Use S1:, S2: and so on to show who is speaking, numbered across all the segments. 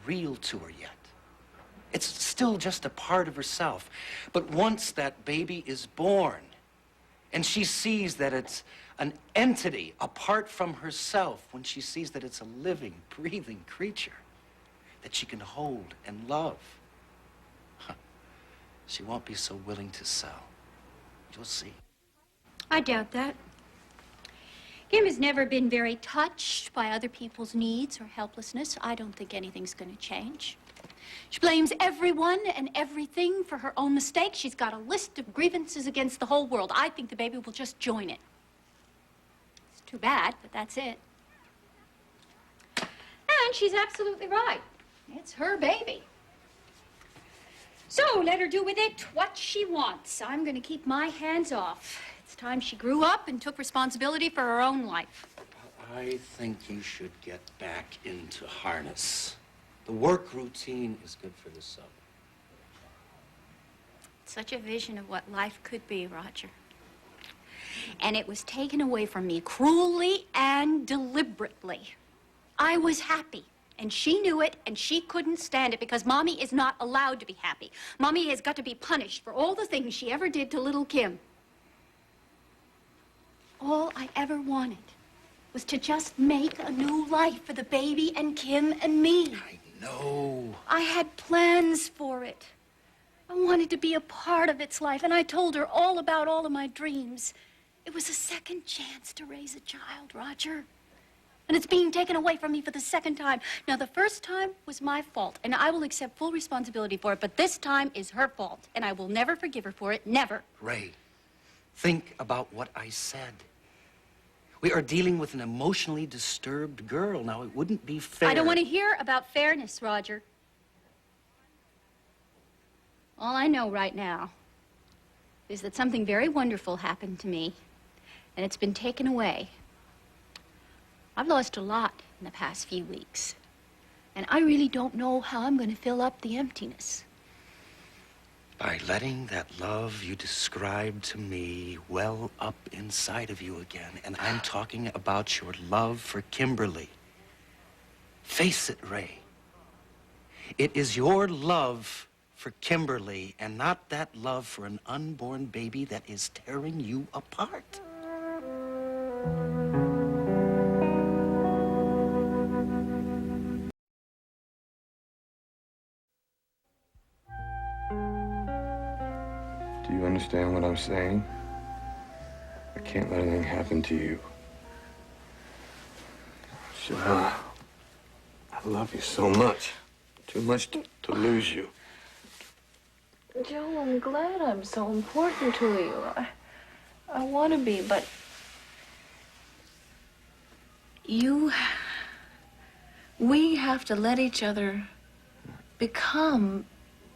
S1: real to her yet. It's still just a part of herself. But once that baby is born, and she sees that it's an entity apart from herself, when she sees that it's a living, breathing creature that she can hold and love, she won't be so willing to sell. You'll see.
S2: I doubt that. Kim has never been very touched by other people's needs or helplessness. I don't think anything's going to change. She blames everyone and everything for her own mistakes. She's got a list of grievances against the whole world. I think the baby will just join it. It's too bad, but that's it. And she's absolutely right. It's her baby. So let her do with it what she wants. I'm going to keep my hands off. It's time she grew up and took responsibility for her own life.
S1: I think you should get back into harness. The work routine is good for the soul.
S2: Such a vision of what life could be, Roger. And it was taken away from me cruelly and deliberately. I was happy, and she knew it, and she couldn't stand it because Mommy is not allowed to be happy. Mommy has got to be punished for all the things she ever did to little Kim. All I ever wanted was to just make a new life for the baby and Kim and me.
S1: No.
S2: I had plans for it. I wanted to be a part of its life, and I told her all about all of my dreams. It was a second chance to raise a child, Roger. And it's being taken away from me for the second time. Now, the first time was my fault, and I will accept full responsibility for it, but this time is her fault, and I will never forgive her for it, never.
S1: Ray, think about what I said. We are dealing with an emotionally disturbed girl. Now, it wouldn't be fair.
S2: I don't want to hear about fairness, Roger. All I know right now is that something very wonderful happened to me, and it's been taken away. I've lost a lot in the past few weeks, and I really don't know how I'm going to fill up the emptiness.
S1: By letting that love you described to me well up inside of you again. And I'm talking about your love for Kimberly. Face it, Ray. It is your love for Kimberly and not that love for an unborn baby that is tearing you apart.
S3: Do you understand what I'm saying? I can't let anything happen to you. Joanna, I love you so much. Too much to lose you.
S4: Joe, I'm glad I'm so important to you. I want to be, but we have to let each other become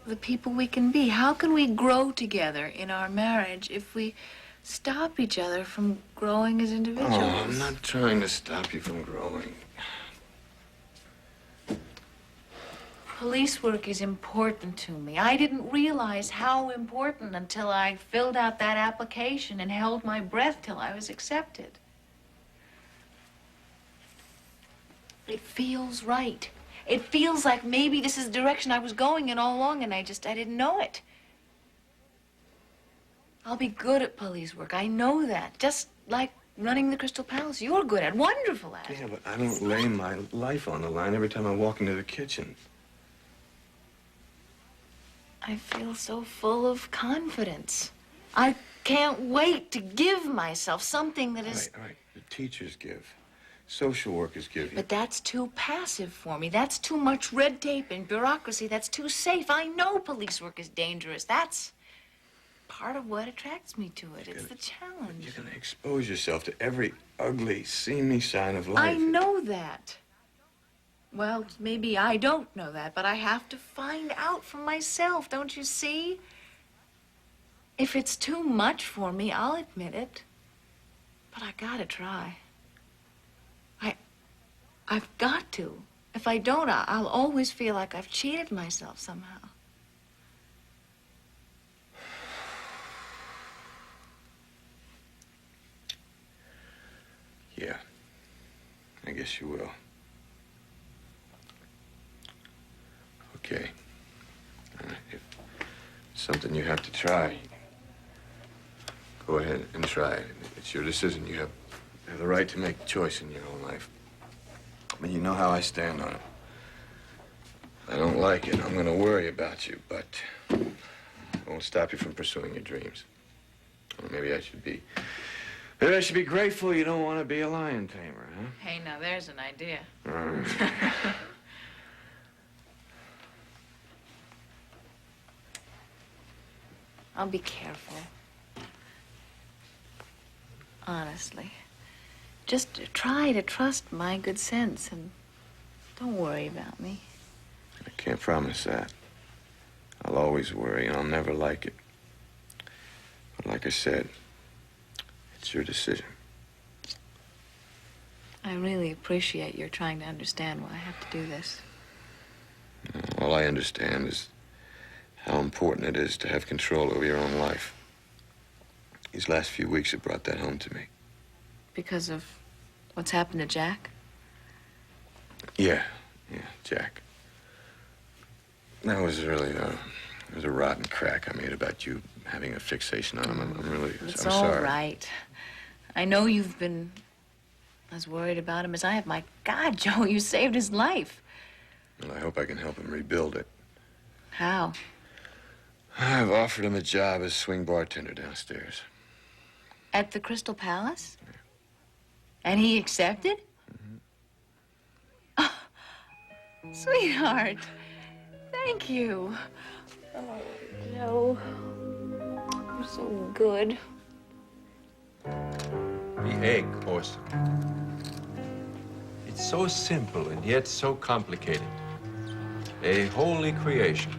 S4: the people we can be. How can we grow together in our marriage if we stop each other from growing as individuals?
S3: Oh, I'm not trying to stop you from growing.
S4: Police work is important to me. I didn't realize how important until I filled out that application and held my breath till I was accepted. It feels right. It feels like maybe this is the direction I was going in all along, and I didn't know it. I'll be good at police work. I know that. Just like running the Crystal Palace. You're good at, wonderful at.
S3: Yeah, but I don't lay my life on the line every time I walk into the kitchen.
S4: I feel so full of confidence. I can't wait to give myself something that is...
S3: All right. The teachers give. Social workers give you.
S4: But that's too passive for me. That's too much red tape and bureaucracy. That's too safe. I know police work is dangerous. That's part of what attracts me to it. It's the challenge.
S3: You're going to expose yourself to every ugly, seamy side of life.
S4: I know that. Well, maybe I don't know that, but I have to find out for myself, don't you see? If it's too much for me, I'll admit it. But I gotta try. I've got to. If I don't, I'll always feel like I've cheated myself somehow.
S3: Yeah. I guess you will. Okay. If it's something you have to try, go ahead and try it. It's your decision. You have the right to make a choice in your own life. I mean, you know how I stand on it. I don't like it. I'm going to worry about you, but I won't stop you from pursuing your dreams. Or maybe I should be grateful you don't want to be a lion tamer, huh?
S4: Hey, now there's an idea. I'll be careful. Honestly. Just try to trust my good sense and don't worry about me.
S3: I can't promise that. I'll always worry, and I'll never like it. But like I said, it's your decision.
S4: I really appreciate your trying to understand why I have to do this.
S3: All I understand is how important it is to have control over your own life. These last few weeks have brought that home to me.
S4: Because of what's happened to Jack?
S3: Yeah, Jack. That was really, it was a rotten crack I made about you having a fixation on him. I'm really,
S4: It's
S3: I'm
S4: all
S3: sorry.
S4: right. I know you've been as worried about him as I have. My God, Joe, you saved his life.
S3: Well, I hope I can help him rebuild it.
S4: How?
S3: I've offered him a job as swing bartender downstairs.
S4: At the Crystal Palace? And he accepted? Oh, sweetheart, thank you. Oh, Joe, you're so good.
S5: The egg, Orson. It's so simple and yet so complicated. A holy creation.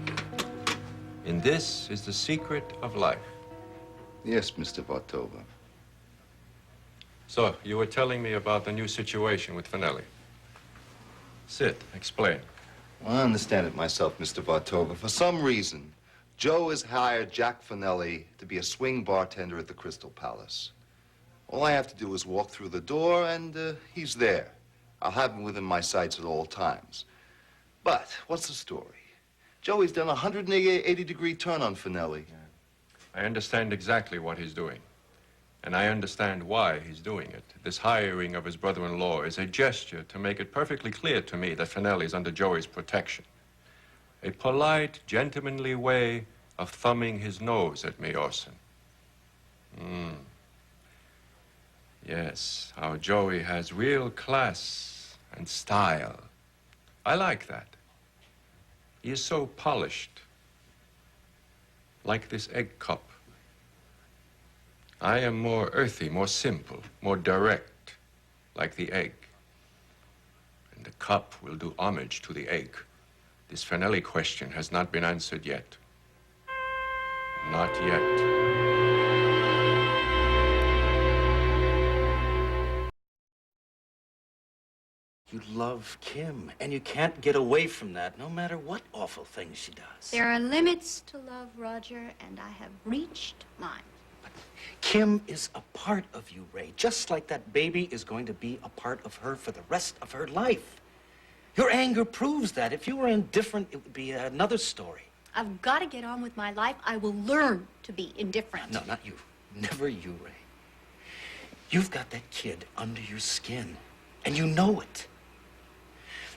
S5: And this is the secret of life.
S6: Yes, Mr. Vartova.
S5: So, you were telling me about the new situation with Finelli. Sit, explain.
S6: Well, I understand it myself, Mr. Vartova. For some reason, Joe has hired Jack Finelli to be a swing bartender at the Crystal Palace. All I have to do is walk through the door, and he's there. I'll have him within my sights at all times. But what's the story? Joey's done a 180-degree turn on Finelli.
S5: I understand exactly what he's doing. And I understand why he's doing it. This hiring of his brother-in-law is a gesture to make it perfectly clear to me that Finelli is under Joey's protection. A polite, gentlemanly way of thumbing his nose at me, Orson. Yes, how Joey has real class and style. I like that. He is so polished. Like this egg cup. I am more earthy, more simple, more direct, like the egg. And the cup will do homage to the egg. This Finelli question has not been answered yet. Not yet.
S1: You love Kim, and you can't get away from that, no matter what awful things she does.
S2: There are limits to love, Roger, and I have reached mine.
S1: Kim is a part of you, Ray, just like that baby is going to be a part of her for the rest of her life. Your anger proves that. If you were indifferent, it would be another story.
S2: I've got to get on with my life. I will learn to be indifferent.
S1: No, not you. Never you, Ray. You've got that kid under your skin, and you know it.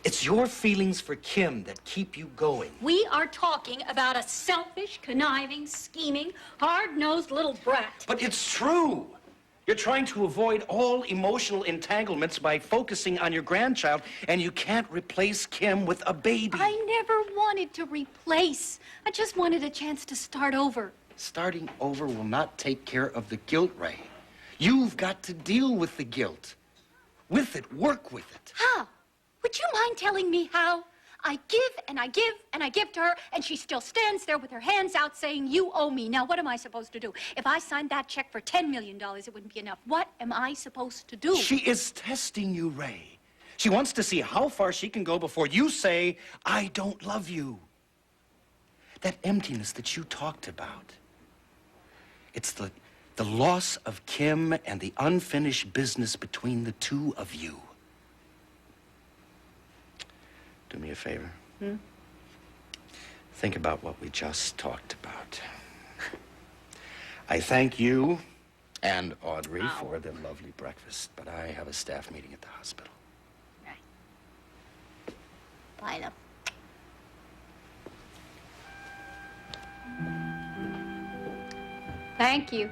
S1: It's your feelings for Kim that keep you going.
S2: We are talking about a selfish, conniving, scheming, hard-nosed little brat.
S1: But it's true. You're trying to avoid all emotional entanglements by focusing on your grandchild, and you can't replace Kim with a baby.
S2: I never wanted to replace. I just wanted a chance to start over.
S1: Starting over will not take care of the guilt, Ray. You've got to deal with the guilt. With it, work with it.
S2: How? Would you mind telling me how? I give and I give and I give to her, and she still stands there with her hands out saying, you owe me. Now, what am I supposed to do? If I signed that check for $10 million, it wouldn't be enough. What am I supposed to do?
S1: She is testing you, Ray. She wants to see how far she can go before you say, I don't love you. That emptiness that you talked about. It's the loss of Kim and the unfinished business between the two of you. Do me a favor. think about what we just talked about. I thank you and Audrey for the lovely breakfast, but I have a staff meeting at the hospital.
S2: Bye, love. Thank you.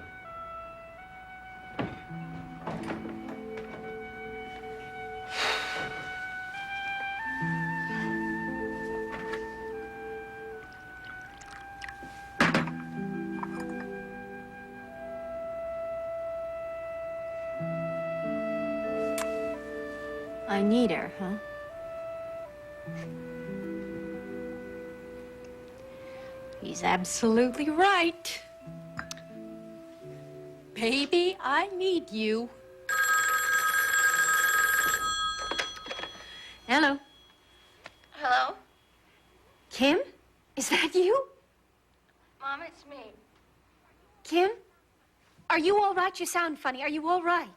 S4: I need her, huh? He's absolutely right. Baby, I need you. Hello.
S2: Hello?
S4: Kim? Is that you?
S2: Mom, it's me.
S4: Kim? Are you all right? You sound funny. Are you all right?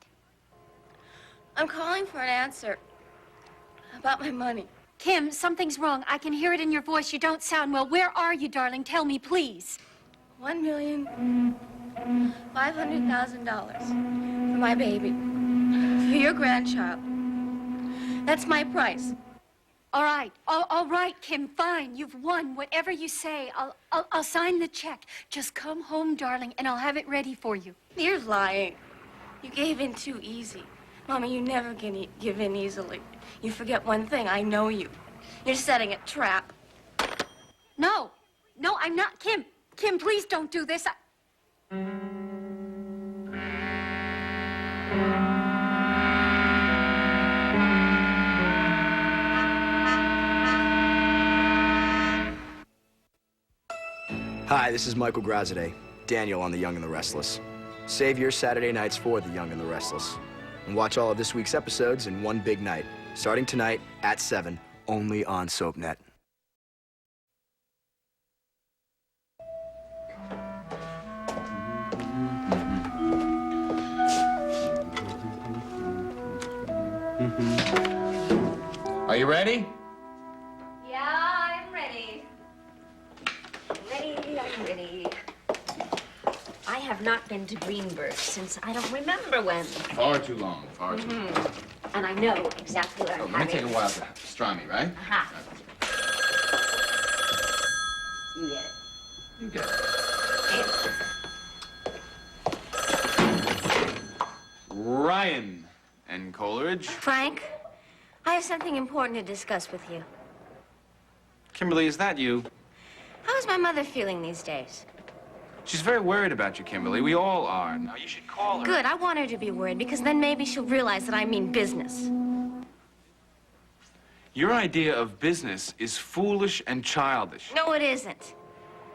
S2: I'm calling for an answer about my money.
S4: Kim, something's wrong. I can hear it in your voice. You don't sound well. Where are you, darling? Tell me, please.
S2: $1,500,000 for my baby, for your grandchild. That's my price.
S4: All right. All right, Kim. Fine. You've won. Whatever you say, I'll sign the check. Just come home, darling, and I'll have it ready for you.
S2: You're lying. You gave in too easy. Mama, you never give in easily. You forget one thing. I know you. You're setting a trap.
S4: No, I'm not. Kim, please don't do this.
S7: Hi, this is Michael Graziadei, Daniel on The Young and the Restless. Save your Saturday nights for The Young and the Restless. And watch all of this week's episodes in one big night, starting tonight at 7, only on SoapNet.
S3: Are you ready?
S8: Yeah, I'm ready. I'm ready. I have not been to Greenberg since I don't remember when.
S3: Far too long, far too long.
S8: And I know exactly what
S3: Oh,
S8: I'm
S3: gonna
S8: having.
S3: take a while to pastrami, right?
S8: Aha. You get it.
S3: You get it. Ryan and Coleridge.
S2: Frank, I have something important to discuss with you.
S9: Kimberly, is that you?
S2: How's my mother feeling these days?
S9: She's very worried about you, Kimberly. We all are. Now, you should call her.
S2: Good, I want her to be worried because then maybe she'll realize that I mean business.
S9: Your idea of business is foolish and childish.
S2: No, it isn't.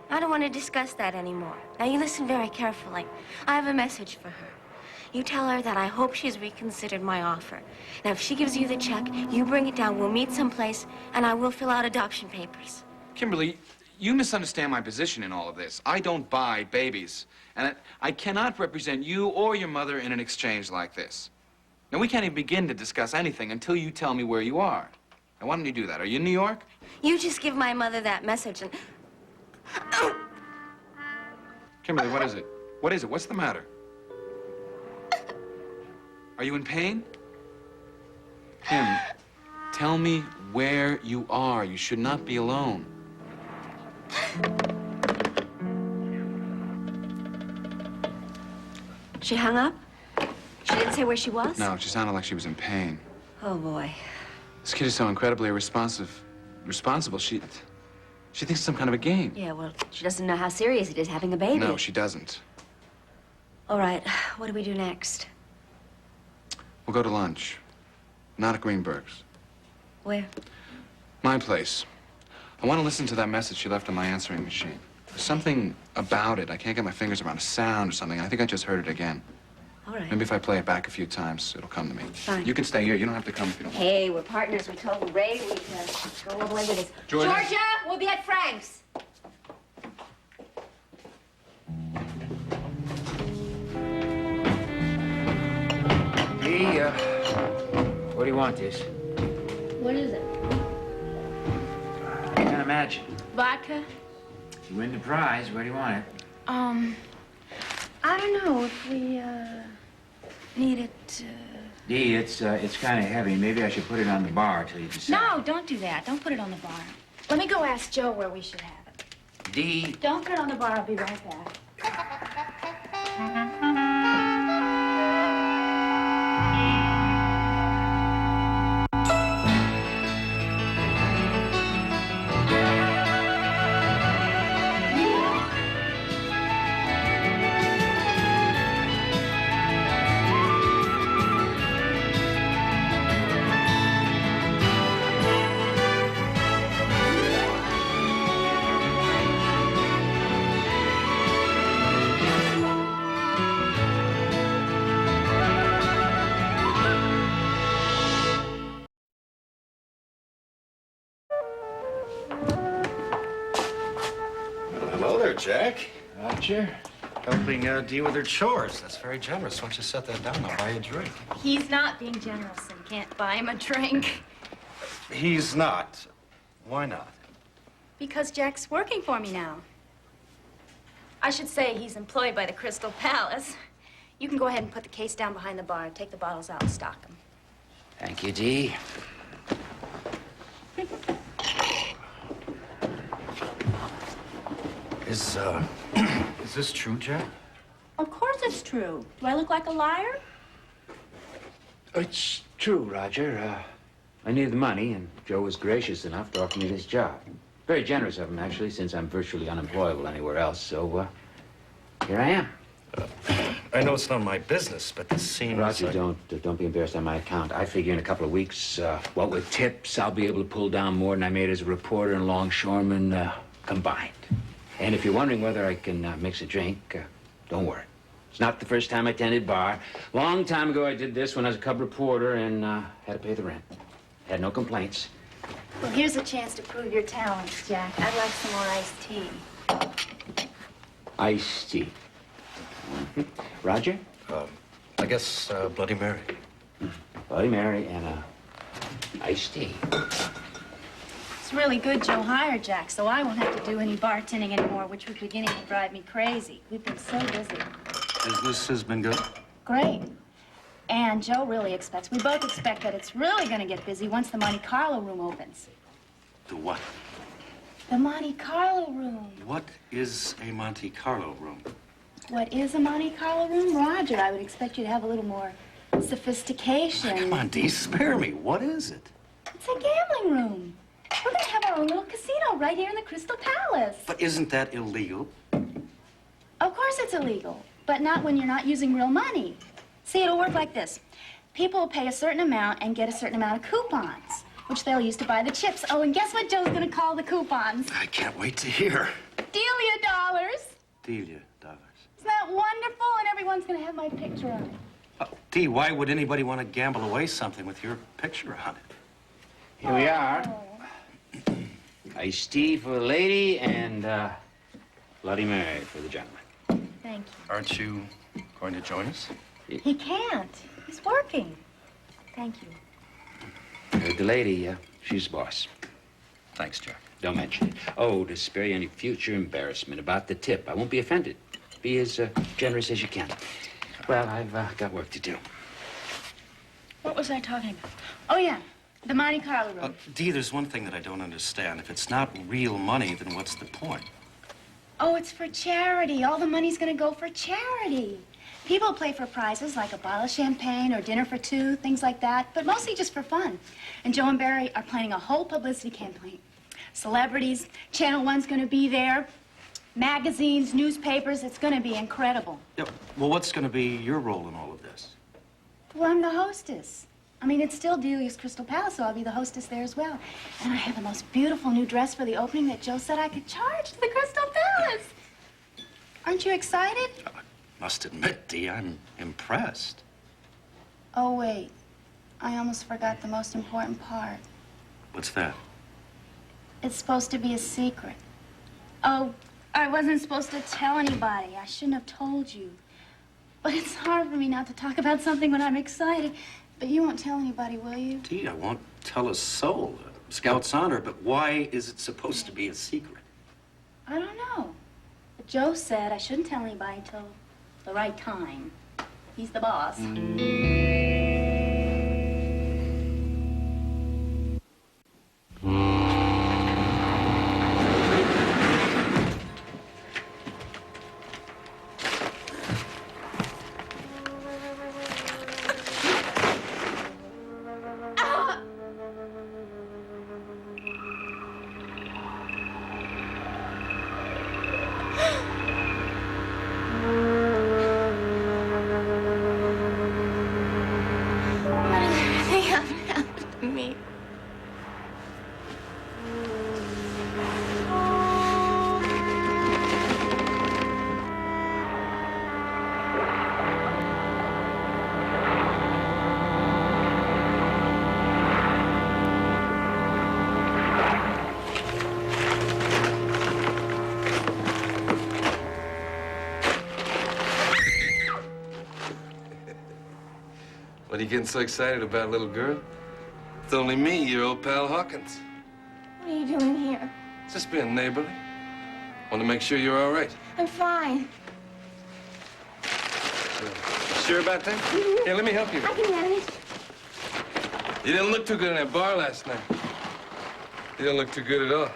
S2: I don't want to discuss that anymore. Now, you listen very carefully. I have a message for her. You tell her that I hope she's reconsidered my offer. Now, if she gives you the check, you bring it down, we'll meet someplace, and I will fill out adoption papers.
S9: Kimberly, you misunderstand my position in all of this. I don't buy babies. And I cannot represent you or your mother in an exchange like this. Now, we can't even begin to discuss anything until you tell me where you are. Now, why don't you do that? Are you in New York?
S2: You just give my mother that message and...
S9: Kimberly, what is it? What is it? What's the matter? Are you in pain? Kim, tell me where you are. You should not be alone.
S2: She hung up? She didn't say where she was?
S9: No, she sounded like she was in pain.
S2: Oh, boy.
S9: This kid is so incredibly responsible. She thinks it's some kind of a game.
S8: Yeah, well, she doesn't know how serious it is having a baby.
S9: No, she doesn't.
S2: All right, what do we do next?
S9: We'll go to lunch. Not at Greenberg's.
S2: Where?
S9: My place. I want to listen to that message she left on my answering machine. There's something about it. I can't get my fingers around a sound or something. I think I just heard it again.
S2: All right.
S9: Maybe if I play it back a few times, it'll come to me.
S2: Fine.
S9: You can stay here. You don't have to come if you don't want.
S8: Hey, we're partners. We told Ray we'd go all the way with us.
S9: Georgia?
S8: We'll be at Frank's.
S10: Hey, what do you want, this?
S2: What is it?
S10: I can't imagine.
S2: Vodka?
S10: You win the prize. Where do you want it?
S2: I don't know if we, need it,
S10: Dee, it's kind of heavy. Maybe I should put it on the bar till you decide.
S2: No, don't do that. Don't put it on the bar. Let me go ask Joe where we should have it.
S10: Dee.
S2: Don't put it on the bar. I'll be right back.
S1: Hello there, Jack.
S10: Roger.
S1: Helping Dee with her chores. That's very generous. Why don't you set that down? I'll buy you a drink.
S2: He's not being generous and can't buy him a drink.
S1: He's not. Why not?
S2: Because Jack's working for me now. I should say he's employed by the Crystal Palace. You can go ahead and put the case down behind the bar. Take the bottles out and stock them.
S10: Thank you, Dee.
S1: Is this true, Jack?
S2: Of course it's true. Do I look like a liar?
S10: It's true, Roger. I needed the money, and Joe was gracious enough to offer me this job. Very generous of him, actually, since I'm virtually unemployable anywhere else. So, here I am.
S1: I know it's not my business, but this seems
S10: Roger,
S1: like...
S10: don't be embarrassed on my account. I figure in a couple of weeks, what with tips, I'll be able to pull down more than I made as a reporter and longshoreman combined. And if you're wondering whether I can mix a drink, don't worry. It's not the first time I tended bar. Long time ago, I did this when I was a cub reporter and had to pay the rent. Had no complaints.
S2: Well, here's a chance to prove your talents, Jack. I'd like some more iced tea.
S10: Iced tea. Roger?
S1: I guess Bloody Mary.
S10: Bloody Mary and iced tea.
S2: It's really good Joe hired Jack, so I won't have to do any bartending anymore, which was beginning to drive me crazy. We've been so busy.
S1: Business has been good?
S2: Great. And Joe really expects, we both expect that it's really going to get busy once the Monte Carlo room opens.
S1: The what?
S2: The Monte Carlo room.
S1: What is a Monte Carlo room?
S2: What is a Monte Carlo room? Roger, I would expect you to have a little more sophistication.
S1: Come on, Dee, spare me. What is it?
S2: It's a gambling room. We're going to have our own little casino right here in the Crystal Palace.
S1: But isn't that illegal?
S2: Of course it's illegal, but not when you're not using real money. See, it'll work like this. People will pay a certain amount and get a certain amount of coupons, which they'll use to buy the chips. Oh, and guess what Joe's going to call the coupons?
S1: I can't wait to hear.
S2: Delia dollars.
S1: Delia dollars.
S2: Isn't that wonderful? And everyone's going to have my picture on it.
S1: Dee, why would anybody want to gamble away something with your picture on it?
S10: Here we are. Iced tea for the lady and Bloody Mary for the gentleman.
S2: Thank you.
S1: Aren't you going to join us?
S2: He can't. He's working. Thank you.
S10: Heard the lady, she's the boss.
S1: Thanks, Jack.
S10: Don't mention it. Oh, to spare you any future embarrassment about the tip, I won't be offended. Be as generous as you can. Well, I've got work to do.
S2: What was I talking about? Oh, yeah. The Monte Carlo room.
S1: Dee, there's one thing that I don't understand. If it's not real money, then what's the point?
S2: Oh, it's for charity. All the money's going to go for charity. People play for prizes like a bottle of champagne or dinner for two, things like that, but mostly just for fun. And Joe and Barry are planning a whole publicity campaign. Celebrities, Channel One's going to be there, magazines, newspapers. It's going to be incredible.
S1: Yeah, well, what's going to be your role in all of this?
S2: Well, I'm the hostess. I mean, it's still Delia's Crystal Palace, so I'll be the hostess there as well. And I have the most beautiful new dress for the opening that Joe said I could charge to the Crystal Palace. Aren't you excited?
S1: I must admit, Dee, I'm impressed.
S2: Oh, wait. I almost forgot the most important part.
S1: What's that?
S2: It's supposed to be a secret. Oh, I wasn't supposed to tell anybody. I shouldn't have told you. But it's hard for me not to talk about something when I'm excited. But you won't tell anybody, will you?
S1: Dee, I won't tell a soul. Scout's honor, but why is it supposed to be a secret?
S2: I don't know. But Joe said I shouldn't tell anybody till the right time. He's the boss.
S4: Why does everything have to happen to me?
S11: What are you getting so excited about, little girl? It's only me, your old pal Hawkins.
S4: What are you doing here?
S11: Just being neighborly. Want to make sure you're all right.
S4: I'm fine.
S11: Sure about that? Here, let me help you.
S4: I can manage.
S11: You didn't look too good in that bar last night. You didn't look too good at all.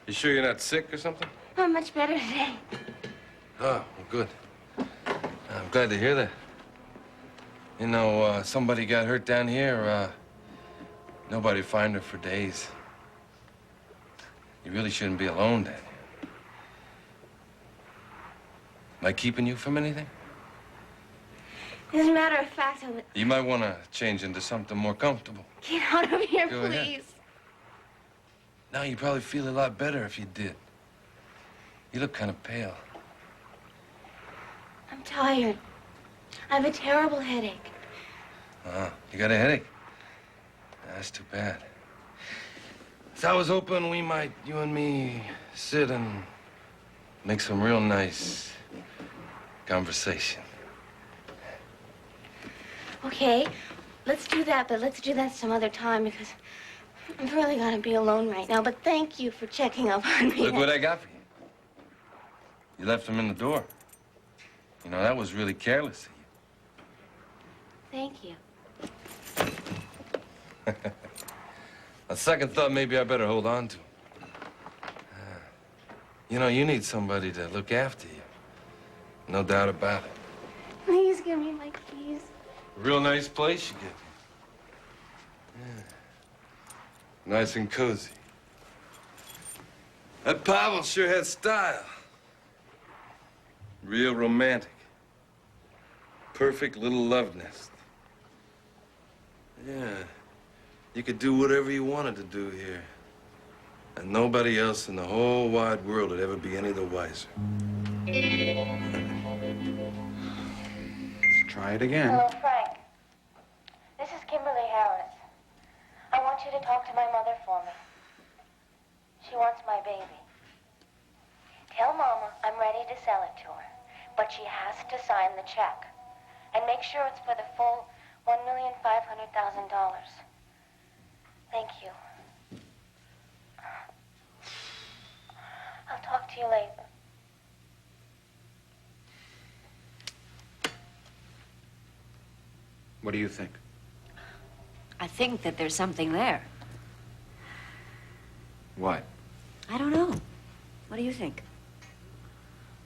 S11: You sure you're not sick or something?
S4: I'm much better today.
S11: Oh, well, good. I'm glad to hear that. You know, somebody got hurt down here. Nobody find her for days. You really shouldn't be alone down here. Am I keeping you from anything?
S4: As a matter of fact, I'm...
S11: You might want to change into something more comfortable.
S4: Get out of here,
S11: Go ahead.
S4: please.
S11: Now, you'd probably feel a lot better if you did. You look kind of pale.
S4: I'm tired. I have a terrible headache.
S11: You got a headache? That's too bad. So I was hoping we might, you and me, sit and make some real nice conversation.
S4: Okay, let's do that, but let's do that some other time because I'm really gonna be alone right now. But thank you for checking up on me.
S11: Look what I got for you. You left him in the door. You know, that was really careless of you.
S4: Thank you.
S11: A second thought, maybe I better hold on to him. You know, you need somebody to look after you. No doubt about it.
S4: Please give me my keys.
S11: Real nice place you get. Yeah. Nice and cozy. That Pavel sure had style. Real romantic. Perfect little love nest. Yeah. You could do whatever you wanted to do here. And nobody else in the whole wide world would ever be any the wiser.
S9: Let's try it again.
S12: Hello, Frank. This is Kimberly Harris. I want you to talk to my mother for me. She wants my baby. Tell Mama I'm ready to sell it to her, but she has to sign the check. And make sure it's for the full $1,500,000. Thank you. I'll talk to you later.
S9: What do you think?
S8: I think that there's something there.
S9: What?
S8: I don't know. What do you think?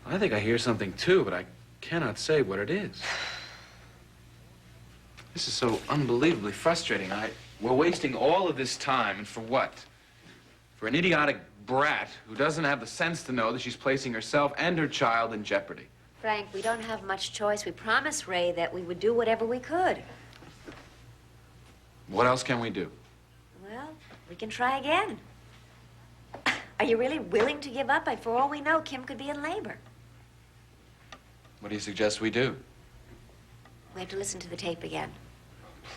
S9: I think I hear something too, but I cannot say what it is. This is so unbelievably frustrating. We're wasting all of this time, and for what? For an idiotic brat who doesn't have the sense to know that she's placing herself and her child in jeopardy.
S8: Frank, we don't have much choice. We promised Ray that we would do whatever we could.
S9: What else can we do?
S8: Well, we can try again. Are you really willing to give up? For all we know, Kim could be in labor.
S9: What do you suggest we do?
S8: We have to listen to the tape again.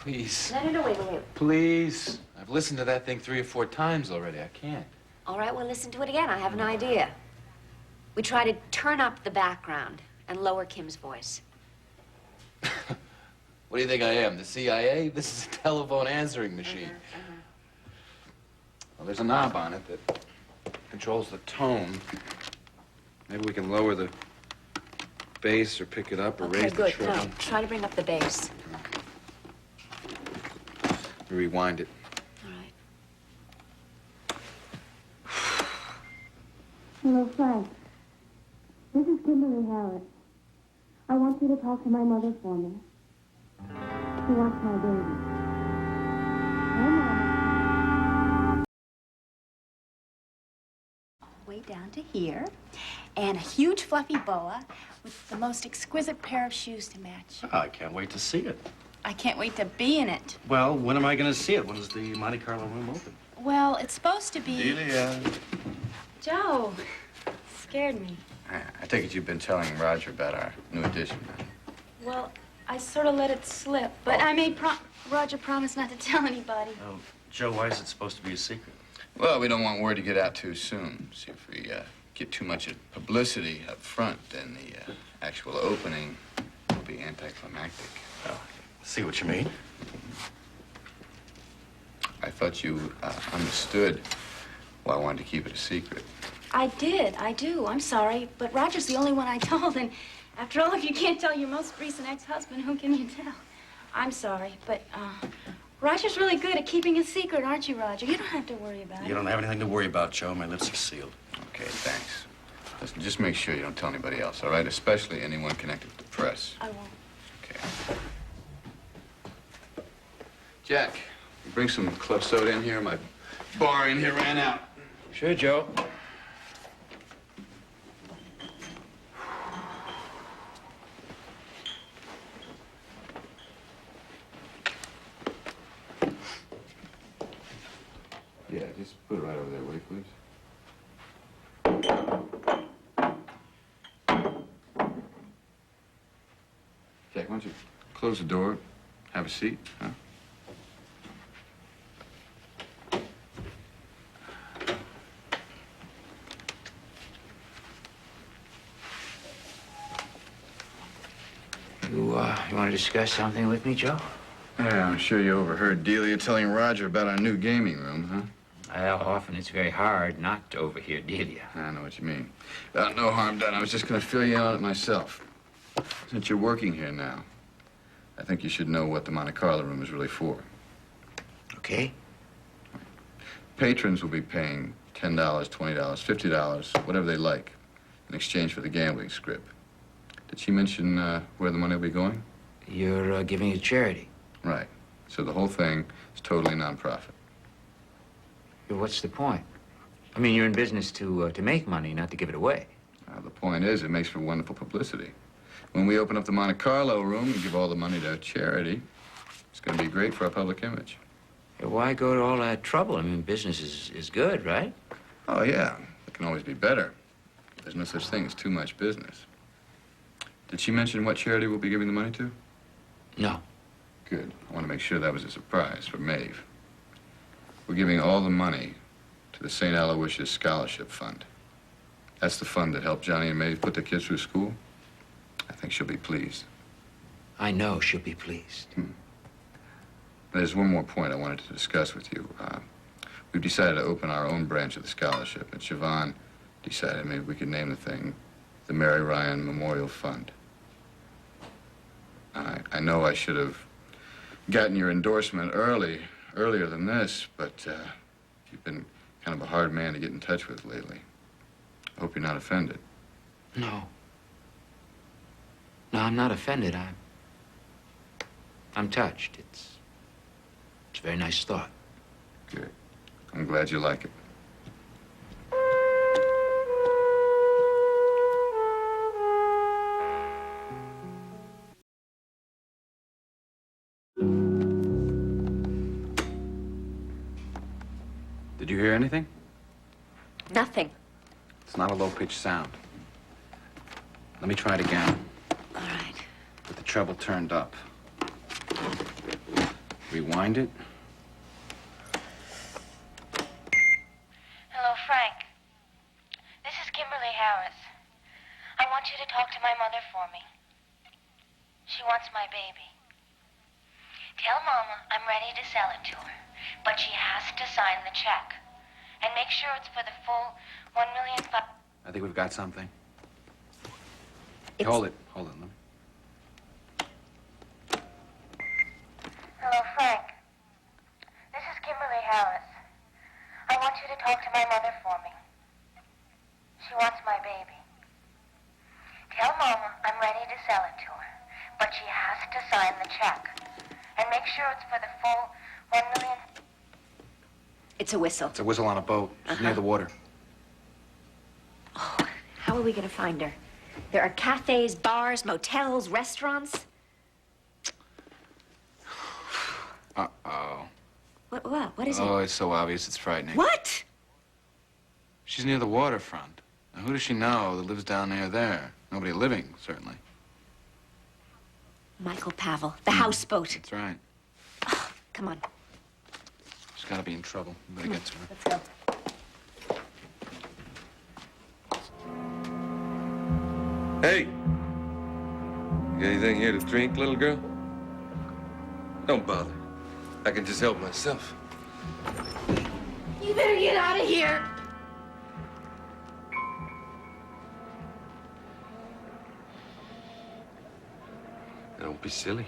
S9: Please.
S8: No, wait.
S9: Please. I've listened to that thing 3 or 4 times already. I can't.
S8: All right, we'll listen to it again. I have an idea. We try to turn up the background and lower Kim's voice.
S9: What do you think I am, the CIA? This is a telephone answering machine. Well, there's a knob on it that controls the tone. Maybe we can lower the bass or pick it up or
S8: Okay,
S9: raise the
S8: good.
S9: treble.
S8: No, try to bring up the bass.
S9: Rewind it.
S8: All right.
S12: Hello, Frank. This is Kimberly Harris. I want you to talk to my mother for me. She wants my baby. Hey, Mama.
S2: Way down to here, and a huge fluffy boa with the most exquisite pair of shoes to match.
S1: Oh, I can't wait to see it.
S2: I can't wait to be in it.
S1: Well, when am I going to see it? When is the Monte Carlo room open?
S2: Well, it's supposed to be...
S3: Delia.
S2: Joe, scared me.
S3: I take it you've been telling Roger about our new addition.
S2: Well, I sort of let it slip, but I made Roger promise not to tell anybody.
S1: Joe, why is it supposed to be a secret?
S3: Well, we don't want word to get out too soon. See, if we get too much publicity up front, then the actual opening will be anticlimactic.
S1: Oh, see what you mean.
S3: I thought you understood why I wanted to keep it a secret.
S2: I did, I do. I'm sorry, but Roger's the only one I told, and after all, if you can't tell your most recent ex-husband, who can you tell? I'm sorry, but Roger's really good at keeping a secret, aren't you, Roger? You don't have to worry about it.
S1: You don't have anything to worry about, Joe. My lips are sealed.
S3: Okay, thanks. Listen, just make sure you don't tell anybody else, all right? Especially anyone connected with the press.
S2: I won't.
S3: Okay. Jack, you bring some club soda in here. My bar in here ran out.
S10: Sure, Joe.
S3: Yeah, just put it right over there, will you, please? Jack, why don't you close the door, have a seat, huh?
S10: You want to discuss something with me, Joe?
S3: Yeah, I'm sure you overheard Delia telling Roger about our new gaming room, huh?
S10: Well, often it's very hard not to overhear Delia.
S3: I know what you mean. No harm done. I was just going to fill you in on it myself. Since you're working here now, I think you should know what the Monte Carlo room is really for.
S10: Okay.
S3: Patrons will be paying $10, $20, $50, whatever they like, in exchange for the gambling script. Did she mention where the money will be going?
S10: You're giving it charity.
S3: Right. So the whole thing is totally nonprofit.
S10: Well, what's the point? I mean, you're in business to make money, not to give it away.
S3: The point is, it makes for wonderful publicity. When we open up the Monte Carlo room and give all the money to charity, it's going to be great for our public image.
S10: Why go to all that trouble? I mean, business is good, right?
S3: Oh, yeah. It can always be better. There's no such thing as too much business. Did she mention what charity we'll be giving the money to?
S10: No.
S3: Good. I want to make sure that was a surprise for Maeve. We're giving all the money to the St. Aloysius Scholarship Fund. That's the fund that helped Johnny and Maeve put their kids through school. I think she'll be pleased.
S10: I know she'll be pleased.
S3: There's one more point I wanted to discuss with you. We've decided to open our own branch of the scholarship, and Siobhan decided maybe we could name the thing the Mary Ryan Memorial Fund. I know I should have gotten your endorsement earlier than this, but you've been kind of a hard man to get in touch with lately. I hope you're not offended.
S10: No. No, I'm not offended. I'm touched. It's a very nice thought.
S3: Good. I'm glad you like it.
S9: Did you hear anything?
S8: Nothing.
S9: It's not a low-pitched sound. Let me try it again.
S8: All right.
S9: With the treble turned up. Rewind it.
S12: Hello, Frank. This is Kimberly Harris. I want you to talk to my mother for me. She wants my baby. Tell Mama I'm ready to sell it to her, but she has to sign the check. And make sure it's for the full $1,000,000.
S9: I think we've got something. Hold it. Let me.
S12: Hello, Frank. This is Kimberly Harris. I want you to talk to my mother for me. She wants my baby. Tell Mama I'm ready to sell it to her, but she has to sign the check. And make sure it's for the full $1 million.
S8: It's a whistle.
S9: It's a whistle on a boat. She's near the water.
S8: Oh, how are we going to find her? There are cafes, bars, motels, restaurants.
S9: Uh-oh.
S8: What is it?
S9: Oh, it's so obvious, it's frightening.
S8: What?
S9: She's near the waterfront. Now, who does she know that lives down near there? Nobody living, certainly.
S8: Michael Pavel, the houseboat.
S9: That's right.
S8: Oh, come on.
S9: She's got to be in trouble. We better get to her.
S8: Let's go.
S11: Hey! You got anything here to drink, little girl? Don't bother. I can just help myself.
S2: You better get out of here.
S11: Don't be silly.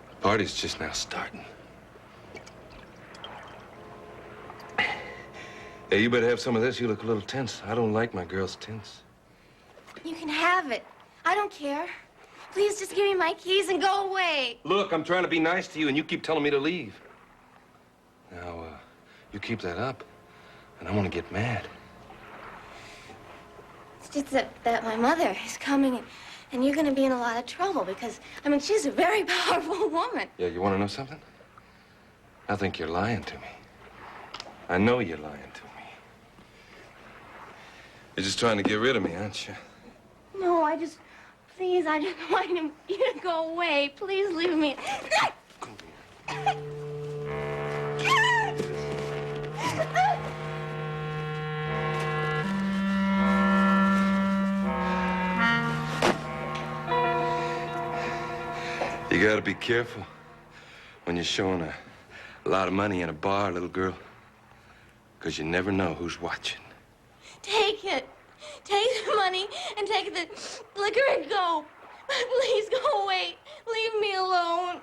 S11: The party's just now starting. Hey, you better have some of this. You look a little tense. I don't like my girls tense.
S2: You can have it. I don't care. Please just give me my keys and go away.
S11: Look, I'm trying to be nice to you, and you keep telling me to leave. Now, you keep that up, and I'm gonna get mad.
S2: It's just that my mother is coming, and you're going to be in a lot of trouble because, I mean, she's a very powerful woman.
S11: Yeah, you want to know something? I think you're lying to me. I know you're lying to me. You're just trying to get rid of me, aren't you?
S2: No, please, I just want you to go away. Please leave me.
S11: You gotta be careful when you're showing a lot of money in a bar, little girl. Because you never know who's watching.
S2: Take it. Take the money and take the liquor and go. Please go away. Leave me alone.